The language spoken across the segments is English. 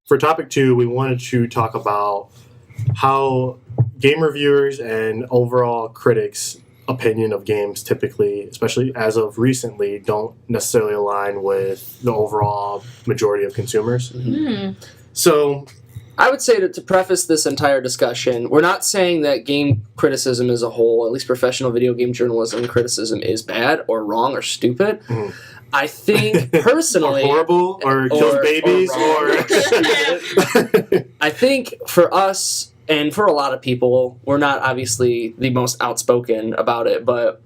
For topic 2, we wanted to talk about how game reviewers and overall critics' opinion of games typically, especially as of recently, don't necessarily align with the overall majority of consumers. Mm-hmm. So I would say to preface this entire discussion, we're not saying that game criticism as a whole, at least professional video game journalism criticism, is bad or wrong or stupid. Mm-hmm. I think personally... or horrible, or kills babies, or... I think for us, and for a lot of people, we're not obviously the most outspoken about it, but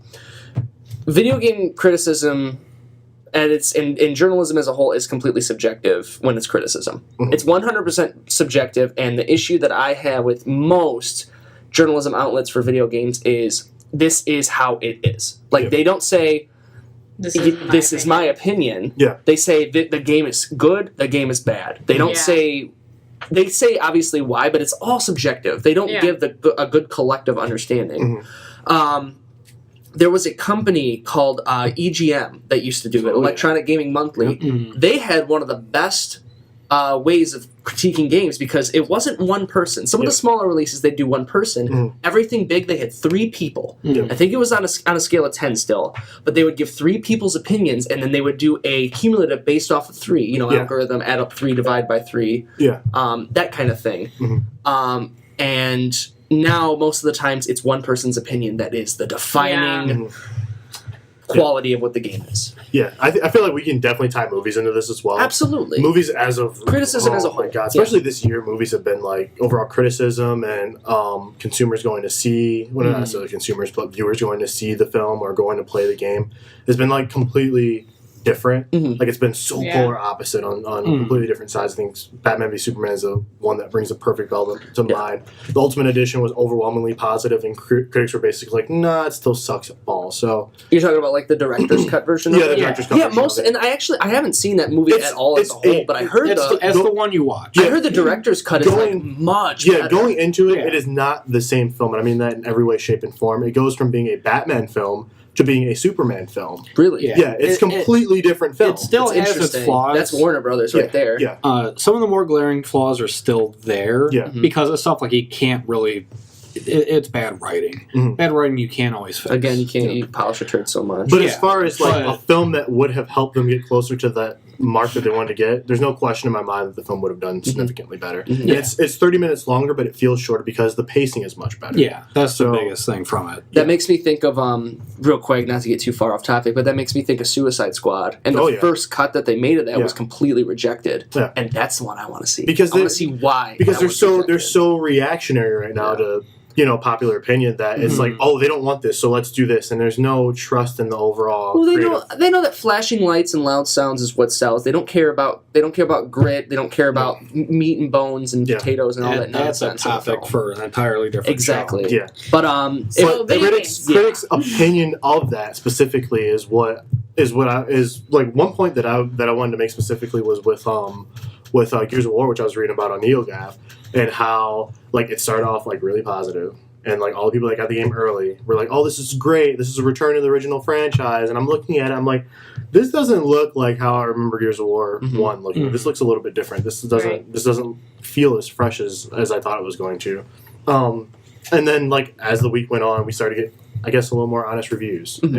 video game criticism, and it's in journalism as a whole, is completely subjective when it's criticism. Mm-hmm. It's 100% subjective, and the issue that I have with most journalism outlets for video games is this is how it is. Like, they don't say... This is my opinion. Yeah. They say the game is good, the game is bad. They don't say... They say, obviously, why, but it's all subjective. They don't give a good collective understanding. Mm-hmm. There was a company called EGM that used to do it, Electronic Gaming Monthly. Mm-hmm. They had one of the best ways of critiquing games because it wasn't one person. Some of the smaller releases, they'd do one person. Mm-hmm. Everything big, they had 3 people. Mm-hmm. I think it was on a scale of 10 still. But they would give 3 people's opinions, and then they would do a cumulative based off of 3. Algorithm, add up 3, divide by 3. Yeah. That kind of thing. Mm-hmm. And now, most of the times, it's one person's opinion that is the defining quality of what the game is. Yeah, I feel like we can definitely tie movies into this as well. Absolutely. Movies as of... criticism as a whole. Oh my God. Especially this year, movies have been like overall criticism and consumers going to see... Well, not necessarily consumers, but viewers going to see the film or going to play the game has been like completely different. Mm-hmm. Like, it's been so polar opposite on completely different sides. I think Batman v Superman is the one that brings a perfect element to mind. The Ultimate Edition was overwhelmingly positive, and critics were basically like, nah, it still sucks at ball. So you're talking about like the director's cut version of it? The director's cut version most, and I haven't seen that movie at all as a whole, but I heard that's the one you watch. I heard the director's cut is like much better. Going into it, it is not the same film, and I mean that in every way, shape, and form. It goes from being a Batman film to being a Superman film. Really? Yeah, it's completely different film. It still has its flaws. That's Warner Brothers right there. Yeah. Some of the more glaring flaws are still there because of stuff like you can't really... It's bad writing. Mm-hmm. Bad writing you can't always fix. Again, you polish a turd so much. But as far as like a film that would have helped them get closer to that mark that they wanted to get, there's no question in my mind that the film would have done significantly better. Mm-hmm. Yeah. It's 30 minutes longer, but it feels shorter because the pacing is much better. Yeah, that's the biggest thing from it. That makes me think of, real quick, not to get too far off topic, but that makes me think of Suicide Squad. And the first cut that they made of that was completely rejected. Yeah. And that's the one I want to see. Because I want to see why. Because they're so reactionary right now to... popular opinion that it's like, oh, they don't want this, so let's do this, and there's no trust in the overall. Well, they know that flashing lights and loud sounds is what sells. They don't care about grit. They don't care about meat and bones and potatoes and all that nonsense. That's a topic for an entirely different show. Yeah, but critics' opinion of that specifically is one point that I wanted to make specifically was with Gears of War, which I was reading about on NeoGAF, and how like it started off like really positive, and like all the people that got the game early were like, "Oh, this is great! This is a return to the original franchise." And I'm looking at it, I'm like, "This doesn't look like how I remember Gears of War 1 looking. Mm-hmm. This looks a little bit different. This doesn't feel as fresh as I thought it was going to." And then like as the week went on, we started to get, I guess, a little more honest reviews. Mm-hmm.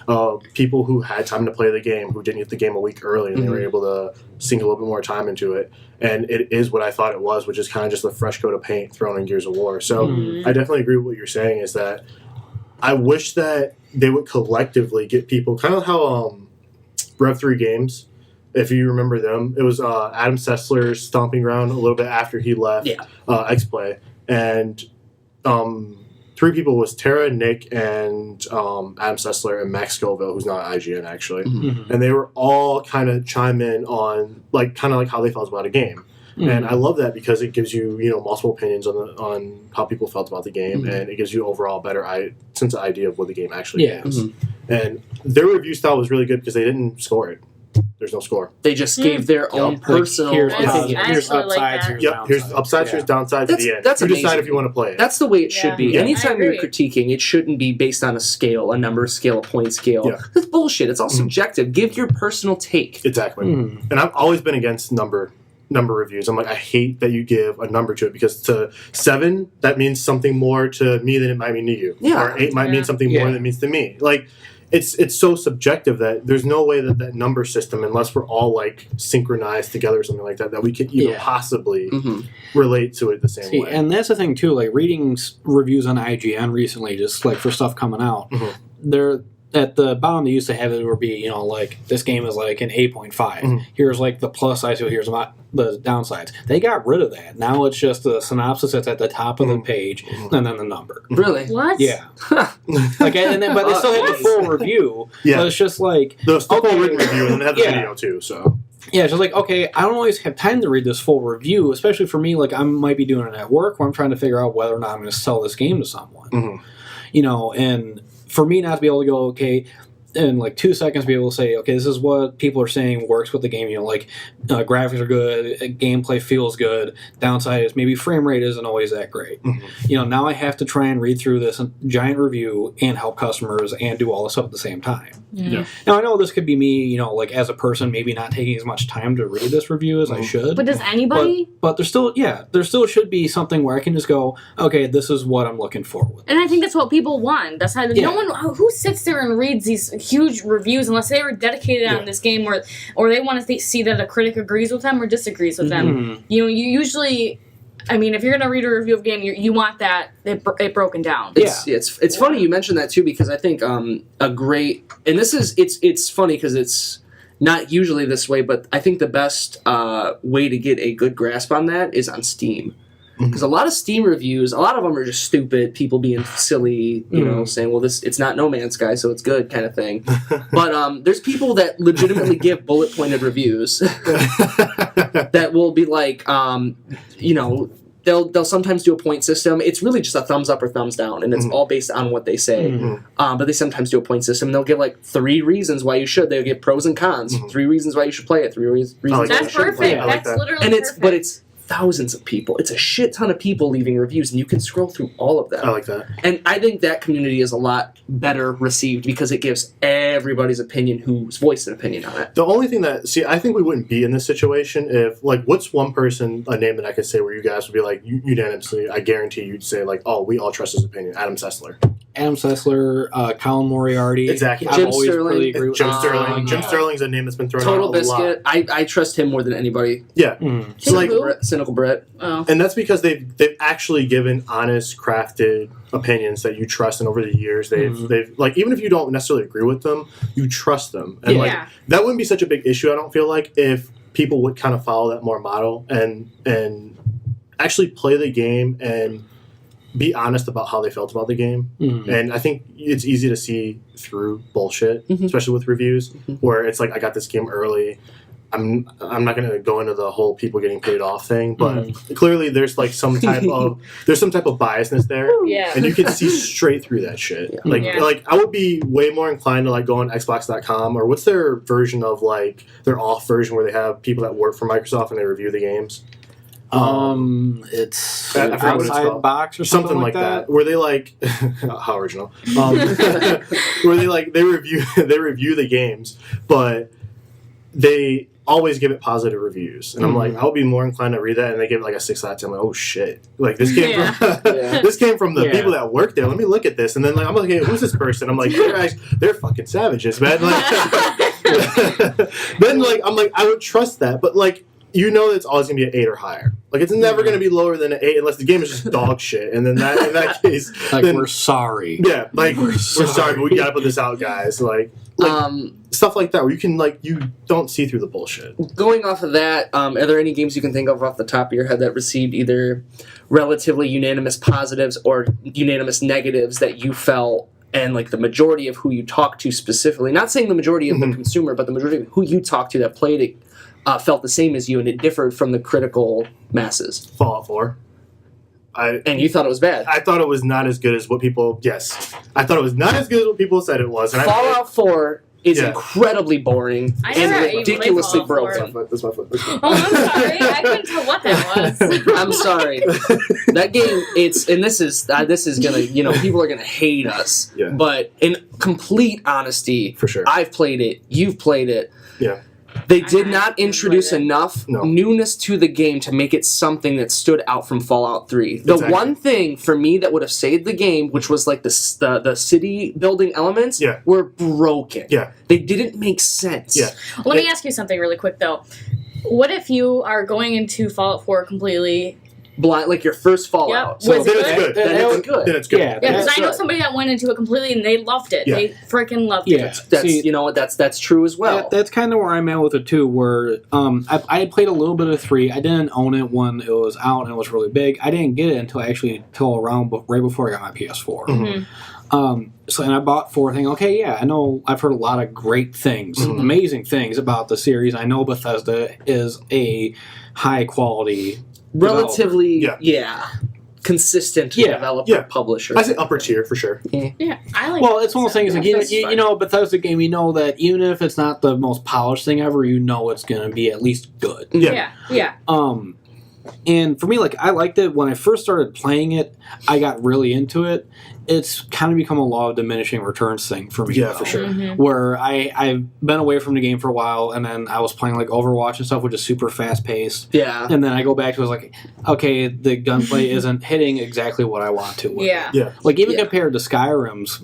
And people who had time to play the game, who didn't get the game a week early, and they were able to sink a little bit more time into it. And it is what I thought it was, which is kind of just a fresh coat of paint thrown in Gears of War. So I definitely agree with what you're saying, is that I wish that they would collectively get people, kind of how Rev 3 Games, if you remember them, it was Adam Sessler's stomping ground a little bit after he left X-Play. And 3 people was Tara, Nick, and Adam Sessler, and Max Scoville, who's not IGN actually, and they were all kind of chime in on like how they felt about a game, and I love that because it gives you multiple opinions on how people felt about the game, and it gives you overall better sense of idea of what the game actually is. And their review style was really good because they didn't score it. There's no score. They just gave their own personal opinion. Here's upsides, here's upsides, here's downsides at the end. That's you amazing. decide if you want to play it. That's the way it should be. Yeah. Anytime you're critiquing, it shouldn't be based on a scale, a number scale, a point scale. Yeah. That's bullshit. It's all subjective. Give your personal take. Exactly. And I've always been against number reviews. I'm like, I hate that you give a number to it, because to 7, that means something more to me than it might mean to you. Yeah. Or 8 might mean something more than it means to me. Like, it's so subjective that there's no way that number system, unless we're all like synchronized together or something like that, that we could even possibly relate to it the same way. And that's the thing too, like reading reviews on IGN recently, just like for stuff coming out, they're at the bottom they used to have it would be, you know, like this game is like an 8.5. Here's like the plus side, so here's the downsides. They got rid of that. Now it's just a synopsis that's at the top of the page and then the number. Really? What? Yeah. Like, and then, but they still have the full review. Yeah. But it's just like the full written review, and then they have the video too. So. Yeah, it's just like, okay, I don't always have time to read this full review, especially for me. Like, I might be doing it at work, where I'm trying to figure out whether or not I'm going to sell this game to someone. You know, and for me not to be able to go, okay, in like 2 seconds be able to say, okay, this is what people are saying works with the game. You know, like graphics are good, gameplay feels good. Downside is maybe frame rate isn't always that great. You know, now I have to try and read through this giant review and help customers and do all this stuff at the same time. Now I know this could be me, you know, like as a person maybe not taking as much time to read this review as I should. But does anybody? But there still should be something where I can just go, okay, this is what I'm looking for with. And I think that's what people want. That's how no one who sits there and reads these huge reviews unless they were dedicated on this game, or they want to see that a critic agrees with them or disagrees with them. You know, you usually. I mean, if you're going to read a review of a game, you want that it broken down. It's funny you mentioned that too, because I think a great, and this is it's funny because it's not usually this way, but I think the best way to get a good grasp on that is on Steam. Because a lot of Steam reviews, a lot of them are just stupid, people being silly, you know, saying, well, it's not No Man's Sky, so it's good kind of thing. But there's people that legitimately give bullet-pointed reviews that will be like, you know, they'll sometimes do a point system. It's really just a thumbs up or thumbs down, and it's all based on what they say. But they sometimes do a point system, and they'll give like 3 reasons why you should. They'll give pros and cons, 3 reasons why you should play it, 3 reasons why you shouldn't play it. That's perfect. That's literally perfect. But it's thousands of people. It's a shit ton of people leaving reviews, and you can scroll through all of them. I like that. And I think that community is a lot better received because it gives everybody's opinion who's voiced an opinion on it. The only thing I think we wouldn't be in this situation if, like, what's one person, a name that I could say where you guys would be like, unanimously, I guarantee you'd say, like, oh, we all trust his opinion. Adam Sessler, Colin Moriarty. Exactly. Jim Sterling. Jim Sterling's a name that's been thrown Total out a Biscuit. lot. I trust him more than anybody. Yeah. So like Cynical Brett. Oh. And that's because they've actually given honest, crafted opinions that you trust, and over the years they've like, even if you don't necessarily agree with them, you trust them. And like that wouldn't be such a big issue, I don't feel like, if people would kind of follow that more model and actually play the game and be honest about how they felt about the game. And I think it's easy to see through bullshit, especially with reviews, where it's like, I got this game early. I'm not going to go into the whole people getting paid off thing, but clearly there's like some type of biasness there, and you can see straight through that shit. Like I would be way more inclined to like go on Xbox.com, or what's their version of like their off version where they have people that work for Microsoft and they review the games. It's Outside Box or something like that. Where they like, how original? Where they review the games, but they always give it positive reviews, and I'm like, I would be more inclined to read that, and they give it like a 6 out of 10. I'm like, oh shit, like this came from this came from the people that work there. Let me look at this, and then like I'm like, hey, who's this person? I'm like, they're fucking savages, man. Like, then like I'm like, I would trust that, but like, you know, it's always gonna be an 8 or higher. Like, it's never gonna be lower than an 8 unless the game is just dog shit. And then that, in that case, like, then, we're sorry. Yeah, like we're sorry, but we gotta put this out, guys. Like stuff like that, where you can you don't see through the bullshit. Going off of that, are there any games you can think of off the top of your head that received either relatively unanimous positives or unanimous negatives that you felt, and like the majority of who you talked to specifically, not saying the majority of the consumer, but the majority of who you talked to that played it, felt the same as you, and it differed from the critical masses? Fallout 4. And you thought it was bad? I thought it was not as good as what people... Yes. I thought it was not as good as what people said it was. And Fallout 4 is incredibly boring and ridiculously broken. That's my foot. Oh, I'm sorry. I couldn't tell what that was. I'm sorry. That game, this is gonna, people are gonna hate us. Yeah. But in complete honesty, for sure, I've played it. You've played it. Yeah. They did not introduce enough newness to the game to make it something that stood out from Fallout 3. The one thing for me that would have saved the game, which was like the city building elements, were broken. Yeah. They didn't make sense. Yeah. Let me ask you something really quick, though. What if you are going into Fallout 4 completely blind, like your first Fallout? Yep. So then it's good. Then it's good. Yeah, because I know somebody that went into it completely and they loved it. Yeah. They freaking loved it. That's true as well. That's kind of where I'm at with it too. Where I had played a little bit of 3. I didn't own it when it was out and it was really big. I didn't get it until around right before I got my PS4. Mm-hmm. And I bought 4 thinking, okay, yeah, I know I've heard a lot of great things, amazing things about the series. I know Bethesda is a high quality, relatively, consistent developer publisher. I say upper tier for sure. Yeah, I like. Well, it's one of those things. Like, Bethesda game. You know that even if it's not the most polished thing ever, you know it's going to be at least good. Yeah. And for me, like, I liked it when I first started playing it. I got really into it. It's kind of become a law of diminishing returns thing for me. Yeah, for sure. Mm-hmm. Where I've been away from the game for a while, and then I was playing like Overwatch and stuff, which is super fast paced. Yeah. And then I go back to it, like, okay, the gunplay isn't hitting exactly what I want to. Yeah. Like even compared to Skyrim's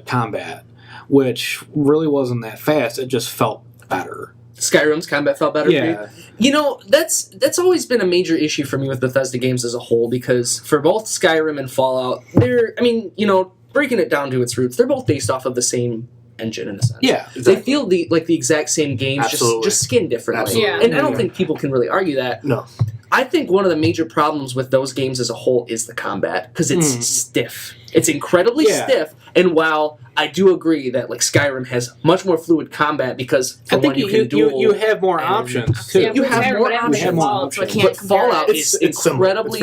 combat, which really wasn't that fast, it just felt better. Skyrim's combat felt better for you? That's always been a major issue for me with Bethesda games as a whole, because for both Skyrim and Fallout, breaking it down to its roots, they're both based off of the same engine in a sense. Yeah. Exactly. They feel the exact same games, just skinned differently. Absolutely. Yeah. And I don't think people can really argue that. No. I think one of the major problems with those games as a whole is the combat, because it's stiff. It's incredibly stiff, and while I do agree that like Skyrim has much more fluid combat because I think you have more options too. Yeah, you have more options. But Fallout is incredibly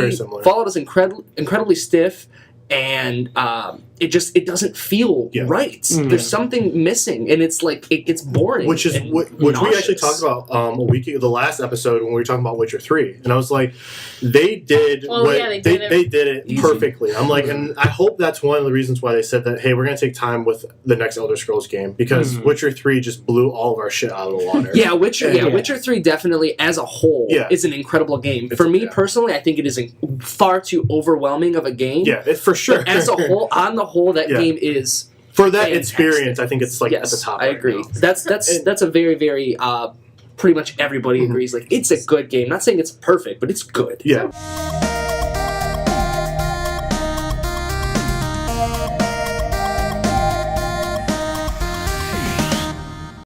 incredibly stiff, and it doesn't feel right. Mm-hmm. There's something missing, and it's like it gets boring. Which is which we actually talked about a week ago, the last episode when we were talking about Witcher 3, and I was like, they did it perfectly. I'm like, and I hope that's one of the reasons why they said that. Hey, we're gonna take time with the next Elder Scrolls game, because Witcher 3 just blew all of our shit out of the water. Witcher 3 definitely as a whole is an incredible game. For me personally, I think it is far too overwhelming of a game. Yeah, for sure. But as a whole, on the whole, that game is for that fantastic. Experience. I think it's like at the top. I agree. That's a very, very pretty much everybody agrees. Like, it's a good game. Not saying it's perfect, but it's good. Yeah.